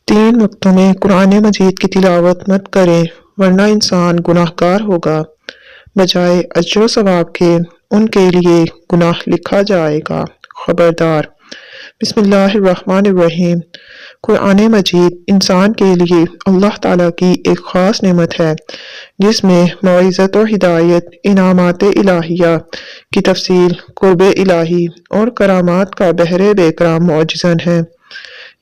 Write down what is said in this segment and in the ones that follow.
तीन वक्तों में कुरान मजीद की तिलावत मत करें वरना इंसान गुनाहगार होगा। बजाय अजर व सवाब के उनके लिए गुनाह लिखा जाएगा। खबरदार। बिस्मिल्लाहिर्रहमानिर्रहीम। कुरान मजीद इंसान के लिए अल्लाह ताला की एक ख़ास नेमत है जिसमें मौइज़त और हिदायत, इनामात इलाहिया की तफसील, कुर्ब इलाही और करामात का बहरे बेकराम मौजज़न है।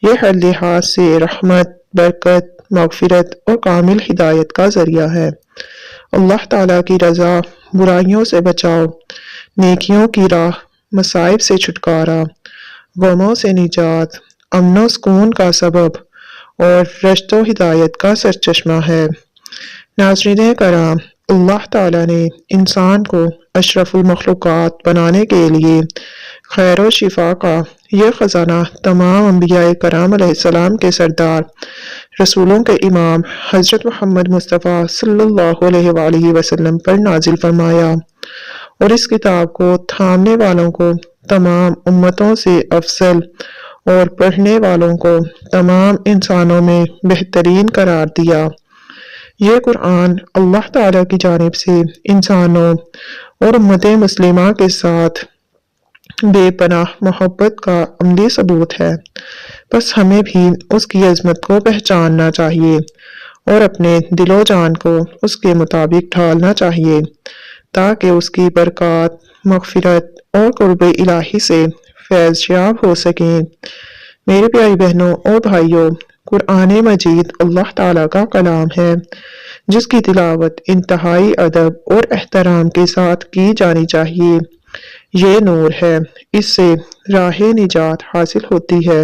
यह हर लिहाज से रहमत, बरकत, मग़फ़िरत और कामिल हिदायत का ज़रिया है। अल्लाह ताला की रज़ा, बुराइयों से बचाव, नेकियों की राह, मसाइब से छुटकारा, गमों से निजात, अमन सुकून का सबब और रश्द व हिदायत का सरचश्मा है। नाज़रीन कराम, अल्लाह ताला ने इंसान को अशरफुल मखलूक़ात बनाने के लिए खैर व शिफा का यह ख़जाना तमाम अंबियाए कराम अलैहिस्सलाम के सरदार, रसूलों के इमाम हज़रत मोहम्मद मुस्तफ़ा सल्लल्लाहु अलैहि वसल्लम पर नाजिल फरमाया और इस किताब को थामने वालों को तमाम उम्मतों से अफजल और पढ़ने वालों को तमाम इंसानों में बेहतरीन करार दिया। ये कुरान अल्लाह ताला की जानिब से इंसानों और उम्मत मुस्लिमा के साथ बेपनाह मोहब्बत का अमली सबूत है। बस हमें भी उसकी अजमत को पहचानना चाहिए और अपने दिलो जान को उसके मुताबिक ढालना चाहिए ताकि उसकी बरकत, मग़फ़िरत और कुर्ब इलाही से फैज़ याब हो सकें। मेरे प्यारी बहनों और भाइयों, कुरान मजीद अल्लाह ताला का कलाम है जिसकी तिलावत इंतहाई अदब और एहतराम के साथ की जानी चाहिए। ये नूर है, इससे राह निजात हासिल होती है।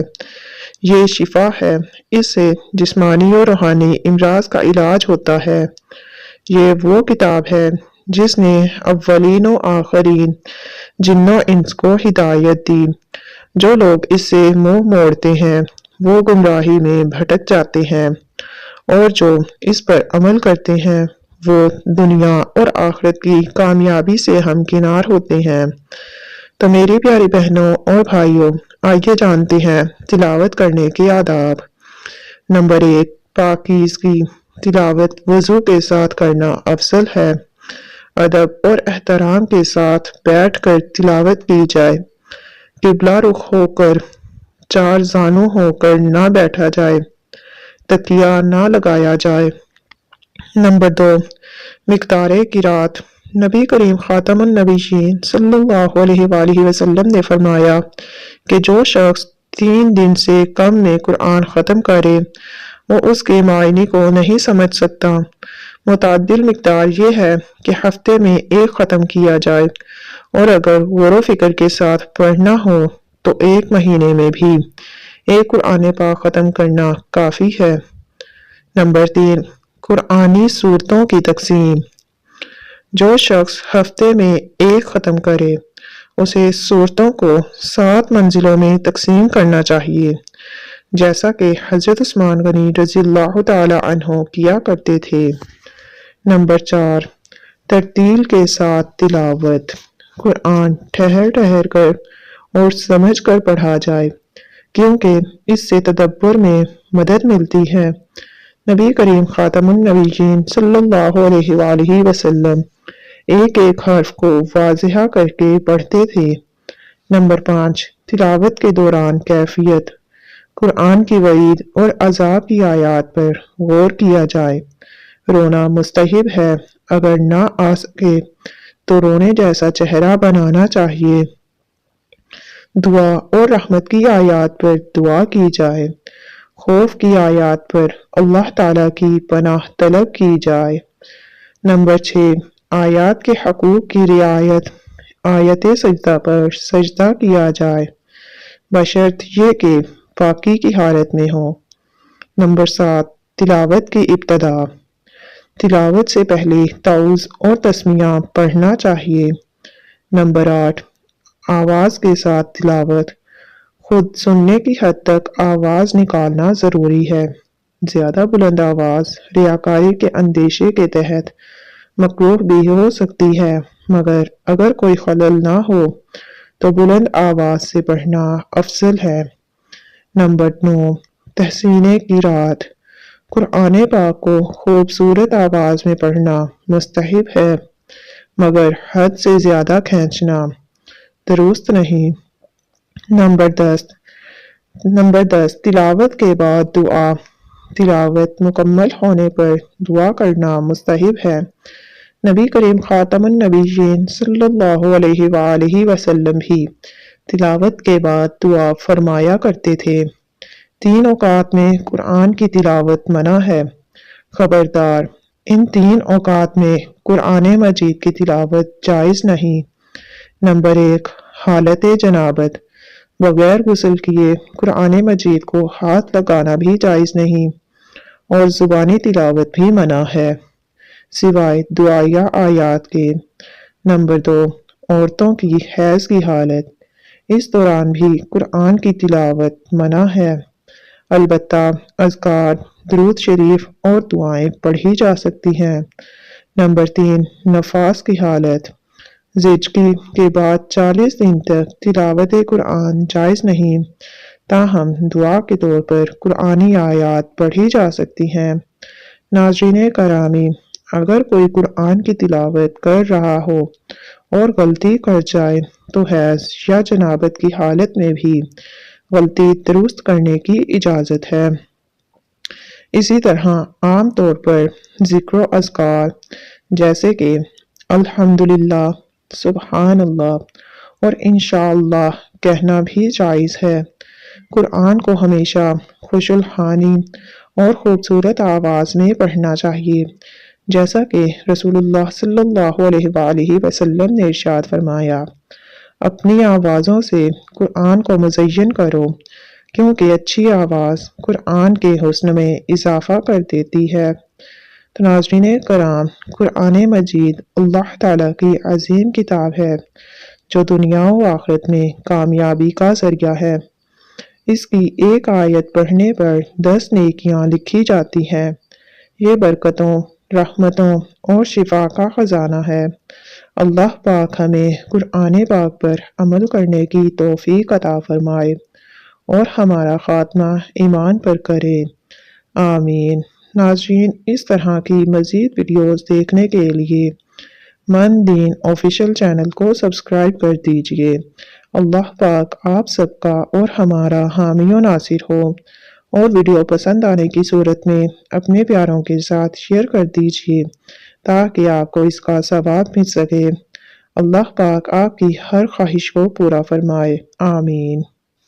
ये शिफा है, इससे जिस्मानी और रूहानी इमराज का इलाज होता है। ये वो किताब है जिसने अव्वलीन व आखरीन, जिन्नो इंस को हिदायत दी। जो लोग इससे मुंह मोड़ते हैं वो गुमराही में भटक जाते हैं और जो इस पर अमल करते हैं वो दुनिया और आखिरत की कामयाबी से हमकिनार होते हैं। तो मेरी प्यारी बहनों और भाइयों, आइए जानते हैं तिलावत करने के आदाब। नंबर 1, पाकीज़गी। तिलावत वज़ू के साथ करना अफजल है। अदब और एहतराम के साथ बैठकर तिलावत की जाए। किबला रुख होकर, चार जानू होकर ना बैठा जाए, तकिया ना लगाया जाए। नंबर 2, मिक़दारे क़िरात। नबी करीम ख़ातमुन नबीयीन सल्लल्लाहु अलैहि वसल्लम ने फरमाया कि जो शख्स 3 दिन से कम में कुरान ख़त्म करे वो उसके मायने को नहीं समझ सकता। मुतअद्दिल मिक़दार ये है कि हफ्ते में एक ख़त्म किया जाए और अगर गौर व फिक्र के साथ पढ़ना हो तो 1 महीने में भी एक कुरान पाक ख़त्म करना काफ़ी है। नंबर 3, कुरानी सूरतों की तक़सीम। जो शख्स हफ्ते में एक ख़त्म करे उसे सूरतों को 7 मंजिलों में तक़सीम करना चाहिए जैसा कि हज़रत उस्मान गनी रज़ियल्लाहु ताला अन्हु किया करते थे। नंबर 4, तरतील के साथ तिलावत। कुरान ठहर ठहर कर और समझ कर पढ़ा जाए क्योंकि इससे तदब्बर में मदद मिलती है। नबी करीम ख़ातमुन नबीयीन सल्लल्लाहु अलैहि वसल्लम एक एक हर्फ को वाज़िहा करके पढ़ते थे। नंबर 5, तिलावत के दौरान कैफियत। कुरान की वईद और अज़ाब की आयत पर गौर किया जाए। रोना मुस्तहिब है, अगर ना आ सके तो रोने जैसा चेहरा बनाना चाहिए। दुआ और रहमत की आयत पर दुआ की जाए। खौफ की आयत पर अल्लाह ताला की पनाह तलब की जाए। नंबर 6, आयत के हकूक की रियायत। आयत सजदा पर सजदा किया जाए बशर्त ये कि पाकी की हालत में हो। नंबर 7, तिलावत की इब्तदा। तिलावत से पहले ताउज़ और तस्मिया पढ़ना चाहिए। नंबर 8, आवाज़ के साथ तिलावत। खुद सुनने की हद तक आवाज़ निकालना ज़रूरी है। ज़्यादा बुलंद आवाज़ रियाकारी के अंदेशे के तहत मकरूह भी हो सकती है, मगर अगर कोई खलल ना हो तो बुलंद आवाज़ से पढ़ना अफजल है। नंबर 9, تحسینے کی رات۔ قرآن پاک کو خوبصورت آواز میں پڑھنا مستحب ہے، مگر حد سے زیادہ کھینچنا درست نہیں۔ نمبر 10 تلاوت کے بعد دعا۔ تلاوت مکمل ہونے پر دعا کرنا مستحب ہے۔ نبی کریم خاتم النبیین صلی اللہ علیہ وآلہ وسلم بھی تلاوت کے بعد دعا فرمایا کرتے تھے۔ 3 اوقات میں قرآن کی تلاوت منع ہے۔ خبردار، ان 3 اوقات میں قرآن مجید کی تلاوت جائز نہیں۔ نمبر 1 حالت جنابت۔ بغیر غسل کیے قرآن مجید کو ہاتھ لگانا بھی جائز نہیں، اور زبانی تلاوت بھی منع ہے، سوائے دعائیہ آیات کے۔ نمبر 2 عورتوں کی حیض کی حالت۔ اس دوران بھی قرآن کی تلاوت منع ہے، البتہ اذکار، درود شریف اور دعائیں پڑھی جا سکتی ہیں۔ نمبر 3 نفاس کی حالت۔ زچگی کے بعد 40 دن تک تلاوت قرآن جائز نہیں، تاہم دعا کے طور پر قرآنی آیات پڑھی جا سکتی ہیں۔ ناظرین کرامی، اگر کوئی قرآن کی تلاوت کر رہا ہو اور غلطی کر جائے تو حیض یا جنابت کی حالت میں بھی غلطی درست کرنے کی اجازت ہے۔ اسی طرح عام طور پر ذکر و اذکار جیسے کہ الحمدللہ، سبحان اللہ اور انشاءاللہ کہنا بھی جائز ہے۔ قرآن کو ہمیشہ خوش الحانی اور خوبصورت آواز میں پڑھنا چاہیے، جیسا کہ رسول اللہ صلی اللہ علیہ وآلہ وسلم نے ارشاد فرمایا، اپنی آوازوں سے قرآن کو مزین کرو، کیونکہ اچھی آواز قرآن کے حسن میں اضافہ کر دیتی ہے۔ تو ناظرین کرام، قرآن مجید اللہ تعالیٰ کی عظیم کتاب ہے جو دنیا و آخرت میں کامیابی کا ذریعہ ہے۔ اس کی ایک آیت پڑھنے پر 10 نیکیاں لکھی جاتی ہیں۔ یہ برکتوں، رحمتوں اور شفا کا خزانہ ہے۔ اللہ پاک ہمیں قرآن پاک پر عمل کرنے کی توفیق عطا فرمائے اور ہمارا خاتمہ ایمان پر کرے، آمین۔ ناظرین، اس طرح کی مزید ویڈیوز دیکھنے کے لیے من دین آفیشیل چینل کو سبسکرائب کر دیجئے۔ اللہ پاک آپ سب کا اور ہمارا حامی و ناصر ہو، اور ویڈیو پسند آنے کی صورت میں اپنے پیاروں کے ساتھ شیئر کر دیجئے تاکہ آپ کو اس کا ثواب مل سکے۔ اللہ پاک آپ کی ہر خواہش کو پورا فرمائے، آمین۔